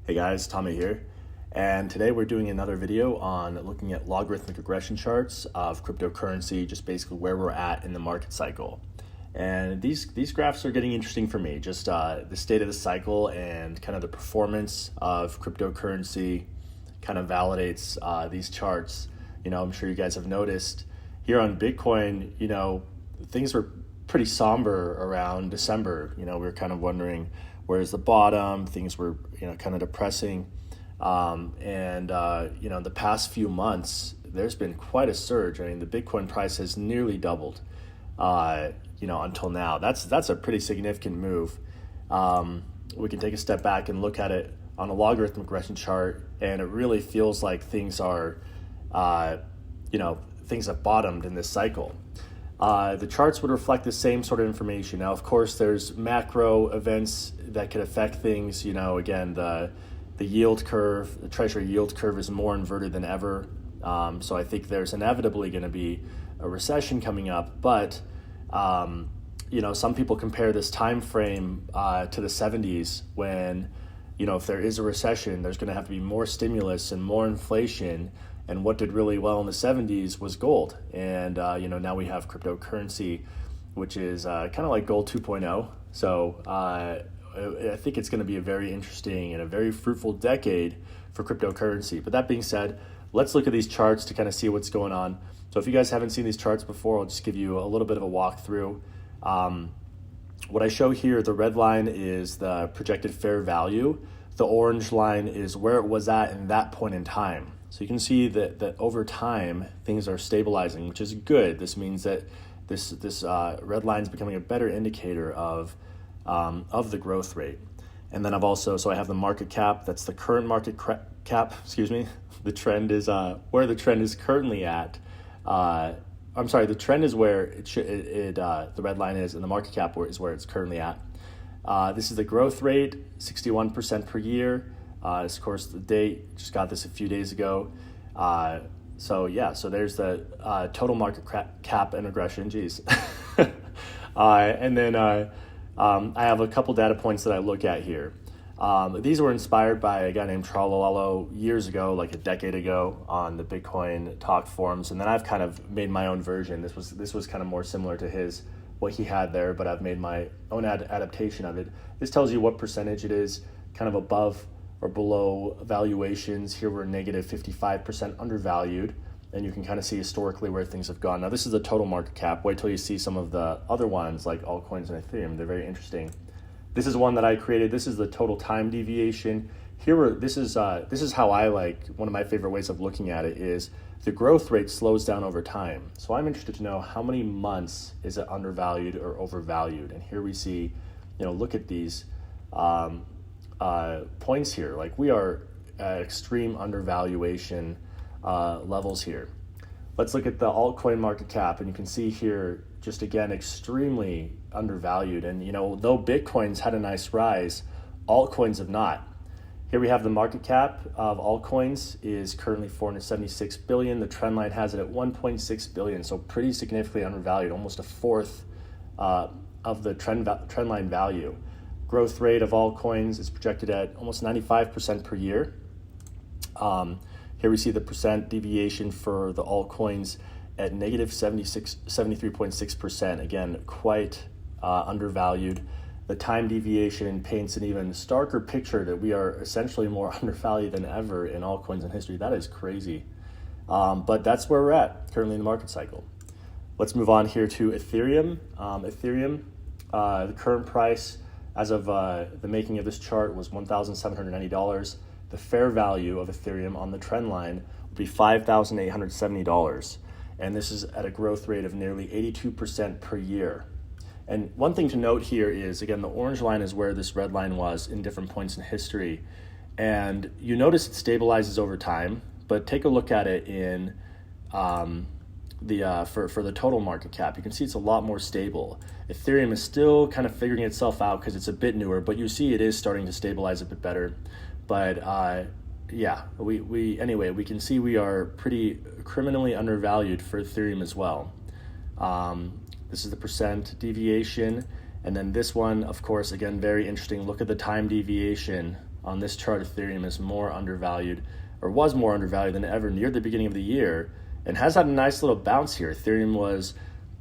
Hey guys, Tommy here, and today we're doing another video on looking at logarithmic regression charts of cryptocurrency, just basically where we're at in the market cycle. And these graphs are getting interesting for me, just the state of the cycle and kind of the performance of cryptocurrency kind of validates these charts. I'm sure you guys have noticed here on Bitcoin, things were pretty somber around December. We were kind of wondering, where's the bottom? Things were, kind of depressing. The past few months, there's been quite a surge. I mean, the Bitcoin price has nearly doubled, until now. That's a pretty significant move. We can take a step back and look at it on a logarithmic regression chart, and it really feels like things are, things have bottomed in this cycle. The charts would reflect the same sort of information. Now, of course, there's macro events that could affect things. Again, the yield curve, the treasury yield curve is more inverted than ever. So I think there's inevitably going to be a recession coming up. But, some people compare this time frame to the 70s when, if there is a recession, there's going to have to be more stimulus and more inflation. And what did really well in the 70s was gold. And, now we have cryptocurrency, which is kind of like gold 2.0. So I think it's going to be a very interesting and a very fruitful decade for cryptocurrency. But that being said, let's look at these charts to kind of see what's going on. So if you guys haven't seen these charts before, I'll just give you a little bit of a walkthrough. What I show here, the red line is the projected fair value. The orange line is where it was at in that point in time. So you can see that over time, things are stabilizing, which is good. This means that this red line is becoming a better indicator of the growth rate. And then I have the market cap. That's the current market cap. The trend is where the trend is currently at. The trend is where the red line is, and the market cap is where it's currently at. This is the growth rate, 61% per year. Of course, the date, just got this a few days ago. So there's the total market cap and regression, geez. And then I have a couple data points that I look at here. These were inspired by a guy named Tralalo years ago, like a decade ago, on the Bitcoin talk forums. And then I've kind of made my own version. This was kind of more similar to what he had there, but I've made my own adaptation of it. This tells you what percentage it is kind of above or below valuations. Here we're negative 55% undervalued, and you can kind of see historically where things have gone. Now this is the total market cap. Wait till you see some of the other ones like altcoins and Ethereum. They're very interesting. This is one that I created. This is the total time deviation. This is how I like, one of my favorite ways of looking at it is the growth rate slows down over time. So I'm interested to know how many months is it undervalued or overvalued. And here we see, look at these points here. Like we are at extreme undervaluation levels here. Let's look at the altcoin market cap, and you can see here, just again, extremely undervalued. And though Bitcoin's had a nice rise, altcoins have not. Here we have the market cap of altcoins is currently 476 billion. The trend line has it at 1.6 billion, so pretty significantly undervalued, almost a fourth of the trend line value. Growth rate of altcoins is projected at almost 95% per year. Here we see the percent deviation for the altcoins at negative 73.6%. Again, quite undervalued. The time deviation paints an even starker picture that we are essentially more undervalued than ever in altcoins in history. That is crazy. But that's where we're at currently in the market cycle. Let's move on here to Ethereum. The current price as of the making of this chart was $1,790. The fair value of Ethereum on the trend line would be $5,870. And this is at a growth rate of nearly 82% per year. And one thing to note here is, again, the orange line is where this red line was in different points in history. And you notice it stabilizes over time, but take a look at it in for the total market cap. You can see it's a lot more stable. Ethereum is still kind of figuring itself out because it's a bit newer, but you see it is starting to stabilize a bit better. But we can see we are pretty criminally undervalued for Ethereum as well. This is the percent deviation. And then this one, of course, again, very interesting. Look at the time deviation on this chart, Ethereum is more undervalued, or was more undervalued than ever near the beginning of the year, and has had a nice little bounce here. Ethereum was,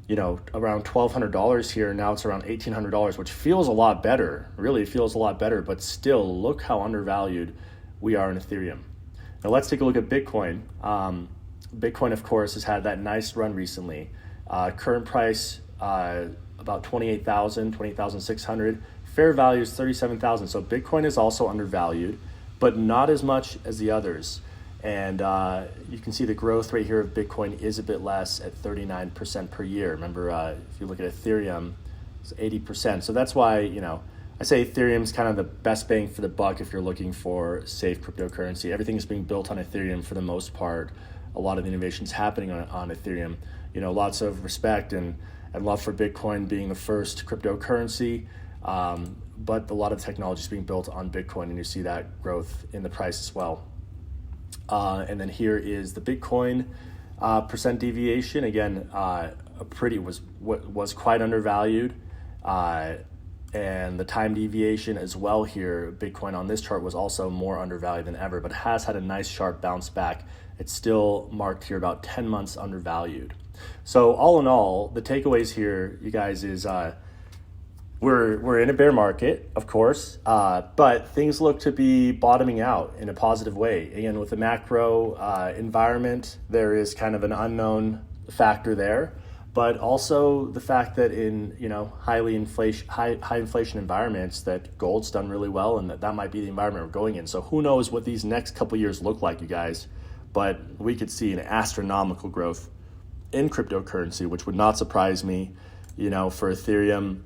around $1,200 here. Now it's around $1,800, which feels a lot better. Really, it feels a lot better, but still, look how undervalued we are in Ethereum. Now let's take a look at Bitcoin. Bitcoin, of course, has had that nice run recently. Current price, about 28,600. Fair value is 37,000. So Bitcoin is also undervalued, but not as much as the others. And you can see the growth rate here of Bitcoin is a bit less at 39% per year. Remember, if you look at Ethereum, it's 80%. So that's why, I say Ethereum is kind of the best bang for the buck if you're looking for safe cryptocurrency. Everything is being built on Ethereum for the most part. A lot of the innovations happening on Ethereum. Lots of respect and love for Bitcoin being the first cryptocurrency. But a lot of technology is being built on Bitcoin, and you see that growth in the price as well. And then here is the Bitcoin percent deviation. Again, was quite undervalued, and the time deviation as well here. Bitcoin on this chart was also more undervalued than ever, but has had a nice sharp bounce back. It's still marked here about 10 months undervalued. So all in all, the takeaways here, you guys, is we're in a bear market, of course, but things look to be bottoming out in a positive way. Again, with the macro environment, there is kind of an unknown factor there, but also the fact that in high inflation environments, that gold's done really well, and that might be the environment we're going in. So who knows what these next couple years look like, you guys? But we could see an astronomical growth in cryptocurrency, which would not surprise me. For Ethereum,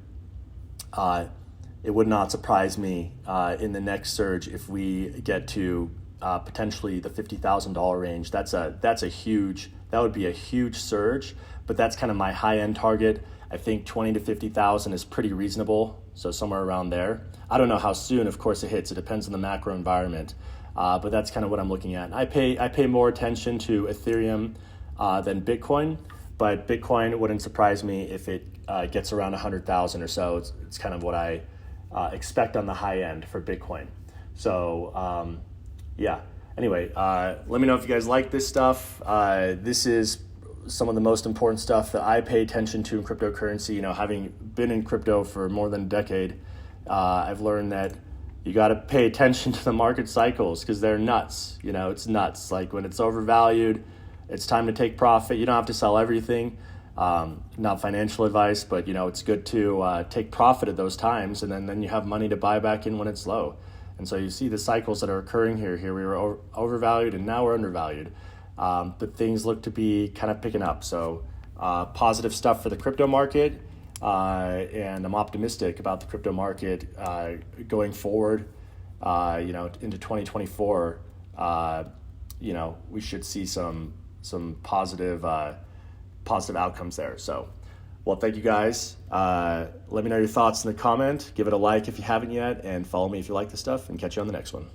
it would not surprise me in the next surge if we get to potentially the $50,000 range. That would be a huge surge, but that's kind of my high-end target. I think 20 to 50,000 is pretty reasonable, so somewhere around there. I don't know how soon, of course, it hits. It depends on the macro environment, but that's kind of what I'm looking at. I pay more attention to Ethereum than Bitcoin, but Bitcoin wouldn't surprise me if it gets around 100,000 or so. It's kind of what I expect on the high end for Bitcoin. So yeah. Anyway, let me know if you guys like this stuff. This is some of the most important stuff that I pay attention to in cryptocurrency. Having been in crypto for more than a decade, I've learned that you got to pay attention to the market cycles because they're nuts. It's nuts. Like when it's overvalued, it's time to take profit. You don't have to sell everything. Not financial advice, but it's good to take profit at those times, and then you have money to buy back in when it's low. And so you see the cycles that are occurring here. Here we were overvalued, and now we're undervalued. But things look to be kind of picking up. So positive stuff for the crypto market, and I'm optimistic about the crypto market going forward. Into 2024. We should see some positive outcomes there. So, well, thank you guys. Let me know your thoughts in the comment. Give it a like if you haven't yet, and follow me if you like this stuff, and catch you on the next one.